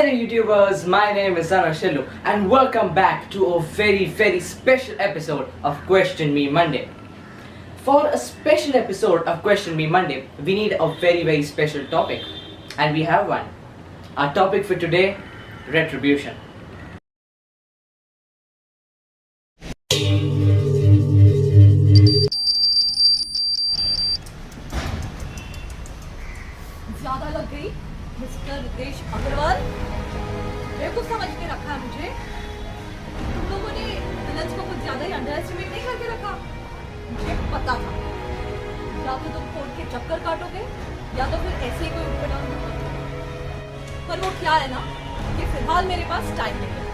Hello YouTubers, my name is Anosh Hilloo and welcome back to a very special episode of Question Me Monday. For a special episode of Question Me Monday, we need a very special topic, and we have one. Our topic for today, Retribution. ज्यादा लग गई mister Ritesh Agarwal. बेवकूफ समझ के रखा है मुझे। तुम लोगों ने विलन्स को कुछ ज्यादा ही अंडर एस्टिमेट नहीं करके रखा। मुझे पता था या तो तुम कोर्ट के चक्कर काटोगे या तो फिर ऐसे ही कोई ऊपर डाउन करोगे। पर वो क्या है ना कि फिलहाल मेरे पास टाइम नहीं है।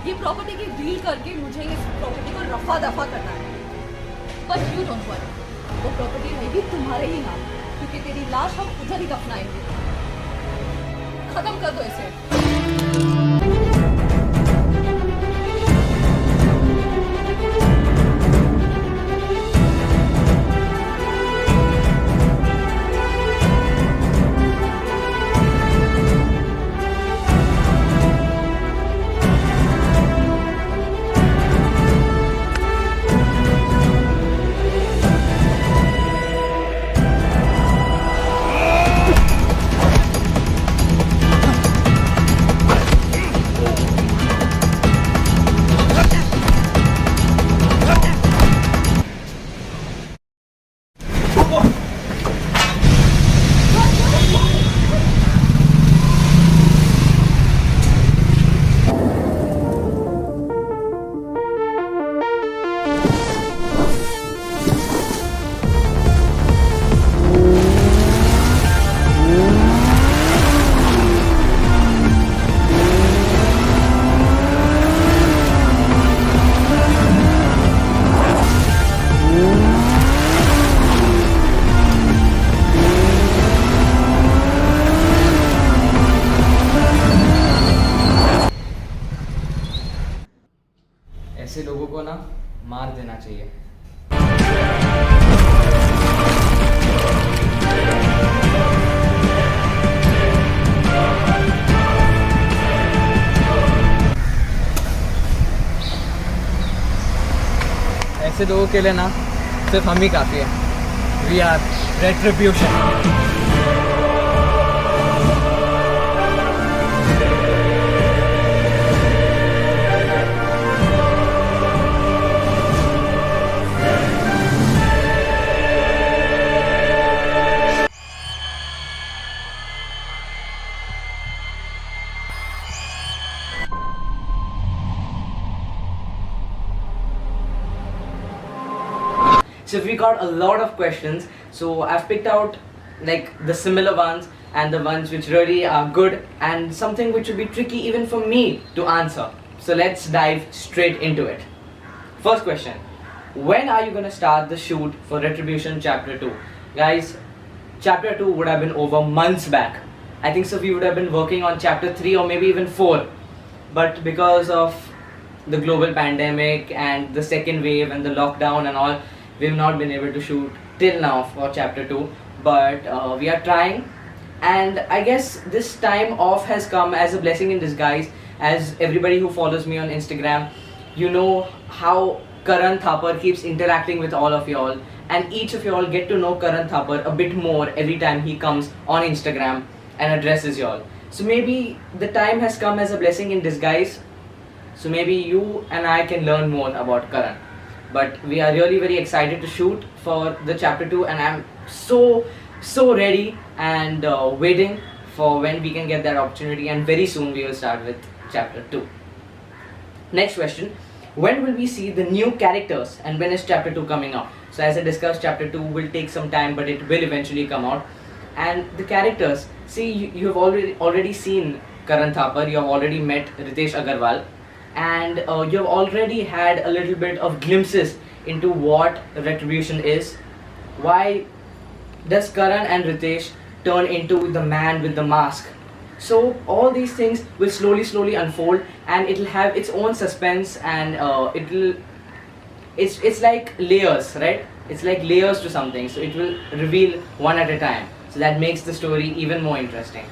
ये प्रॉपर्टी की डील करके मुझे इस प्रॉपर्टी को रफा दफा करना है। बट यू डोंट वरी, वो प्रॉपर्टी रहेगी तुम्हारे ही नाम, क्योंकि तेरी लाश हम उधर ही दफनाएंगे। खत्म कर दो इसे। ऐसे लोगों को ना मार देना चाहिए। ऐसे लोगों के लिए ना सिर्फ हम ही काफी है। We are retribution. So we got a lot of questions, so I've picked out like the similar ones and the ones which really are good and something which would be tricky even for me to answer. So let's dive straight into it. First question, when are you going to start the shoot for Retribution Chapter 2? Guys, Chapter 2 would have been over months back. I think so we would have been working on Chapter 3 or maybe even 4, but because of the global pandemic and the second wave and the lockdown and all, we've not been able to shoot till now for Chapter 2, but we are trying, and I guess this time off has come as a blessing in disguise. As everybody who follows me on Instagram, you know how Karan Thapar keeps interacting with all of y'all, and each of y'all get to know Karan Thapar a bit more every time he comes on Instagram and addresses y'all. So maybe the time has come as a blessing in disguise, so maybe you and I can learn more about Karan. But we are really very excited to shoot for the Chapter 2, and I'm so ready and waiting for when we can get that opportunity, and very soon we will start with Chapter 2. Next question, when will we see the new characters and when is Chapter 2 coming out? So as I discussed, Chapter 2 will take some time, but it will eventually come out. And the characters, see, you have already seen Karan Thapar, you have already met Ritesh Agarwal, and you have already had a little bit of glimpses into what Retribution is. Why does Karan and Ritesh turn into the man with the mask? So all these things will slowly unfold, and it'll have its own suspense, and it's like layers, right? It's like layers to something, so it will reveal one at a time. So that makes the story even more interesting.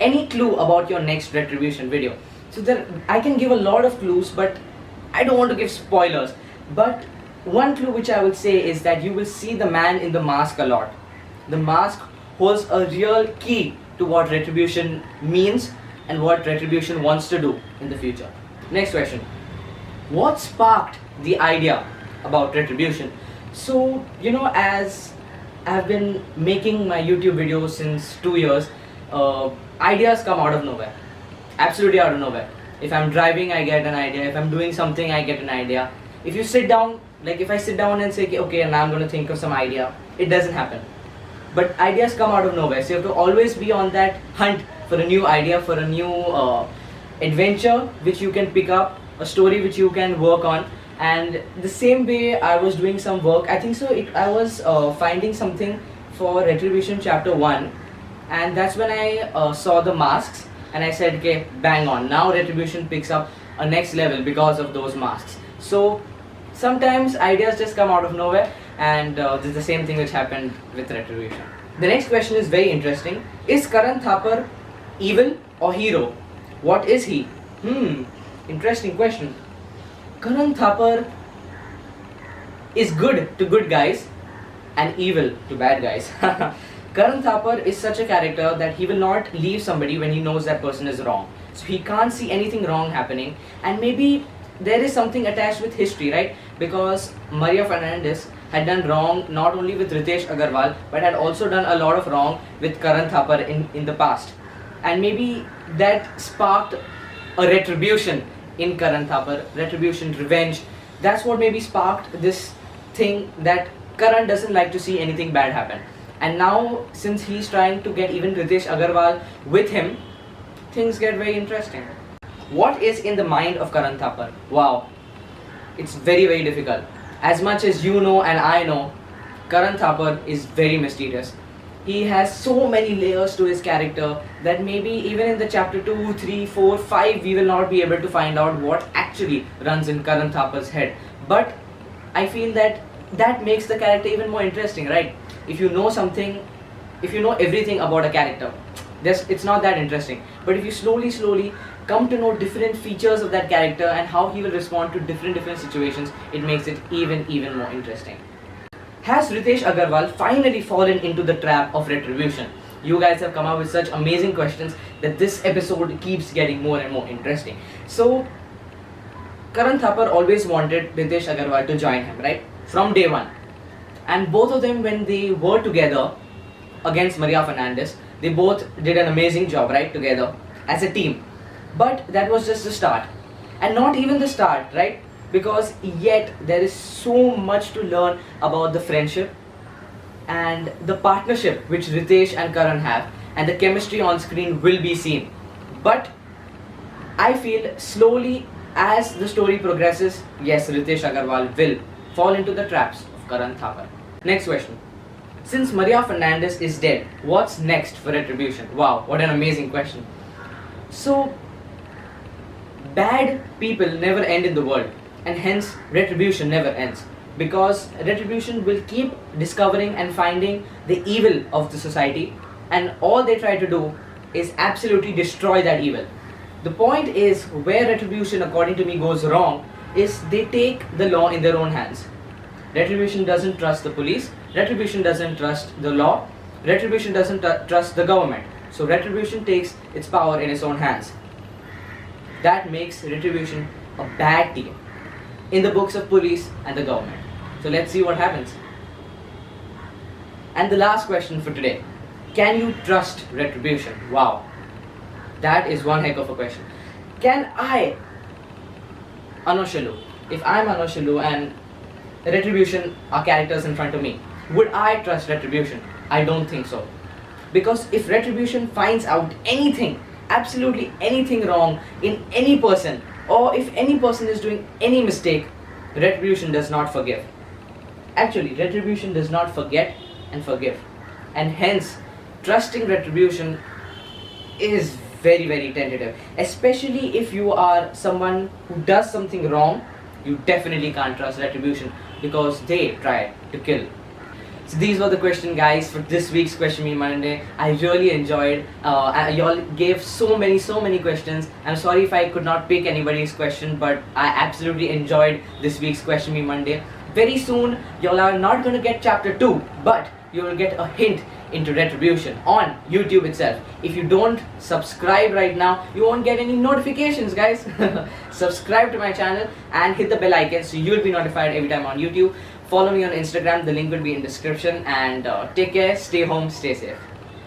any clue about your next Retribution video. So there, I can give a lot of clues, but I don't want to give spoilers. But one clue which I would say is that you will see the man in the mask a lot. The mask holds a real key to what Retribution means and what Retribution wants to do in the future. Next question. What sparked the idea about Retribution? So, as I've been making my YouTube videos since 2 years, ideas come out of nowhere. Absolutely out of nowhere. If I'm driving, I get an idea. If I'm doing something, I get an idea. If you sit down, like if I sit down and say, okay, now I'm going to think of some idea, it doesn't happen. But ideas come out of nowhere. So you have to always be on that hunt for a new idea, for a new adventure which you can pick up, a story which you can work on. And the same way I was doing some work, I think so, I was finding something for Retribution chapter 1, and that's when I saw the masks, and I said, okay, bang on, now Retribution picks up a next level because of those masks. So sometimes ideas just come out of nowhere, and this is the same thing which happened with Retribution. The next question is very interesting. Is Karan Thapar evil or hero? What is he? Interesting question. Karan Thapar is good to good guys and evil to bad guys. Karan Thapar is such a character that he will not leave somebody when he knows that person is wrong. So he can't see anything wrong happening, and maybe there is something attached with history, right? Because Maria Fernandez had done wrong not only with Ritesh Agarwal, but had also done a lot of wrong with Karan Thapar in the past. And maybe that sparked a retribution in Karan Thapar, retribution, revenge. That's what maybe sparked this thing that Karan doesn't like to see anything bad happen. And now, since he's trying to get even Ritesh Agarwal with him, things get very interesting. What is in the mind of Karan Thapar? Wow, it's very, very difficult. As much as you know and I know, Karan Thapar is very mysterious. He has so many layers to his character that maybe even in the chapter 2, 3, 4, 5, we will not be able to find out what actually runs in Karan Thapar's head. But I feel that that makes the character even more interesting, right? If you know something, if you know everything about a character, it's not that interesting. But if you slowly come to know different features of that character and how he will respond to different situations, it makes it even more interesting. Has Ritesh Agarwal finally fallen into the trap of Retribution? You guys have come up with such amazing questions that this episode keeps getting more and more interesting. So, Karan Thapar always wanted Ritesh Agarwal to join him, right? From day one. And both of them, when they were together against Maria Fernandez, they both did an amazing job, right? Together as a team. But that was just the start. And not even the start, right? Because yet there is so much to learn about the friendship and the partnership which Ritesh and Karan have, and the chemistry on screen will be seen. But I feel slowly as the story progresses, yes, Ritesh Agarwal will fall into the traps of Karan Thapar. Next question. Since Maria Fernandez is dead, what's next for Retribution? Wow, what an amazing question. So, bad people never end in the world, and hence Retribution never ends, because Retribution will keep discovering and finding the evil of the society, and all they try to do is absolutely destroy that evil. The point is, where Retribution, according to me, goes wrong is they take the law in their own hands. Retribution doesn't trust the police, Retribution doesn't trust the law, Retribution doesn't trust the government. So Retribution takes its power in its own hands. That makes Retribution a bad team in the books of police and the government. So let's see what happens. And the last question for today. Can you trust Retribution? Wow. That is one heck of a question. Can I, Anosh Hilloo, if I'm Anosh Hilloo and Retribution are characters in front of me, would I trust Retribution? I don't think so. Because if Retribution finds out anything, absolutely anything wrong in any person, or if any person is doing any mistake, Retribution does not forgive. Actually, Retribution does not forget and forgive. And hence, trusting Retribution is very tentative. Especially if you are someone who does something wrong, you definitely can't trust Retribution because they try to kill. So these were the question, guys, for this week's Question Me Monday. I really enjoyed. Y'all gave so many questions. I'm sorry if I could not pick anybody's question, but I absolutely enjoyed this week's Question Me Monday. Very soon, y'all are not going to get chapter 2, but you will get a hint into Retribution on YouTube itself. If you don't subscribe right now, you won't get any notifications, guys. Subscribe to my channel and hit the bell icon so you'll be notified every time on YouTube. Follow me on Instagram, the link will be in description, and take care, stay home, stay safe.